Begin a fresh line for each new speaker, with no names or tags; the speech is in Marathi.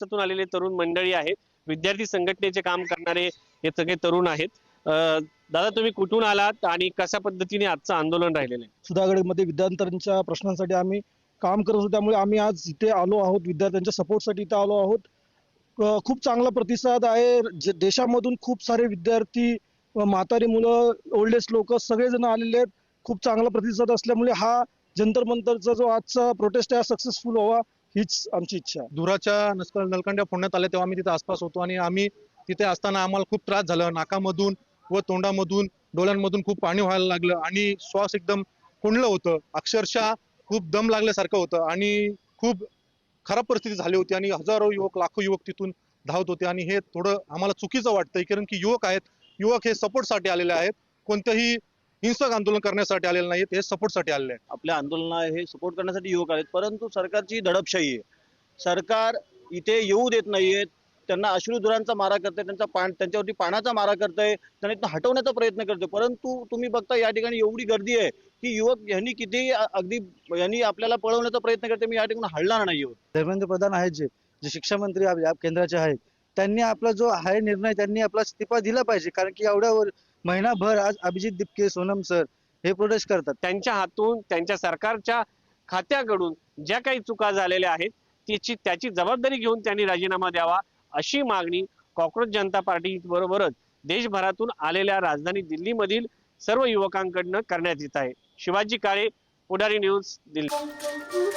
महाराष्ट्रातून आलेले तरुण मंडळी आहेत, विद्यार्थी संघटनेचे काम करणारे हे सगळे तरुण आहेत। दादा तुम्ही कुठून आलात आणि कशा पद्धतीने आजचं आंदोलन राहिलेलं आहे?
सुधागडमध्ये विद्यार्थ्यांच्या प्रश्नांसाठी आम्ही काम करत होतो, त्यामुळे आम्ही आज इथे आलो आहोत, विद्यार्थ्यांच्या सपोर्टसाठी इथे आलो आहोत। खूप चांगला प्रतिसाद आहे। देशामधून खूप सारे विद्यार्थी, म्हातारी मुलं, ओल्ड एज लोक सगळेजण आलेले आहेत। खूप चांगला प्रतिसाद असल्यामुळे हा जंतर मंतरचा जो आजचा प्रोटेस्ट आहे सक्सेसफुल व्हावा हीच आमची इच्छा आहे।
धुराच्या नलकंड्या फोडण्यात आल्या तेव्हा आम्ही तिथे आसपास होतो आणि आम्ही तिथे असताना आम्हाला खूप त्रास झाला। नाकामधून व तोंडामधून डोळ्यांमधून खूप पाणी व्हायला लागलं आणि श्वास एकदम कोंडलं होतं। अक्षरशः खूप दम लागल्यासारखं होतं आणि खूप खराब परिस्थिती झाली होती आणि हजारो युवक, लाखो युवक तिथून धावत होते आणि हे थोडं आम्हाला चुकीचं वाटतंय, कारण की युवक आहेत, युवक हे सपोर्टसाठी आलेले आहेत, कोणतंही हिंसक आंदोलन करण्यासाठी आलेले नाहीत, हे सपोर्टसाठी आलेले आहेत।
आपल्या आंदोलना हे सपोर्ट करण्यासाठी युवक आहेत, परंतु सरकारची दडपशाही आहे। सरकार इथे येऊ देत नाहीये, त्यांना अश्रुधुरांचा मारा करते, त्यांच्यावरती पाण्याचा मारा करते, त्यांना इथं हटवण्याचा प्रयत्न करते। परंतु तुम्ही बघता या ठिकाणी एवढी गर्दी आहे की युवक यांनी किती अगदी यांनी आपल्याला पळवण्याचा प्रयत्न करते, मी या ठिकाणी हलणार नाही आहोत।
धर्मेंद्र प्रधान आहेत जे शिक्षा मंत्री केंद्राचे आहेत, त्यांनी आपला जो आहे निर्णय त्यांनी आपला इस्तीफा दिला पाहिजे, कारण की एवढ्या महिनाभर आज अभिजित दिपके, सोनम सर हे प्रोटेस्ट करतात।
त्यांच्या हातून त्यांच्या सरकारच्या खात्याकडून ज्या काही चुका झालेल्या आहेत त्याची जबाबदारी घेऊन त्यांनी राजीनामा द्यावा अशी मागणी कॉक्रोच जनता पार्टी बरोबरच देशभरातून आलेल्या राजधानी दिल्लीमधील सर्व युवकांकडून करण्यात येत आहे। शिवाजी काळे, पुढारी न्यूज, दिल्ली।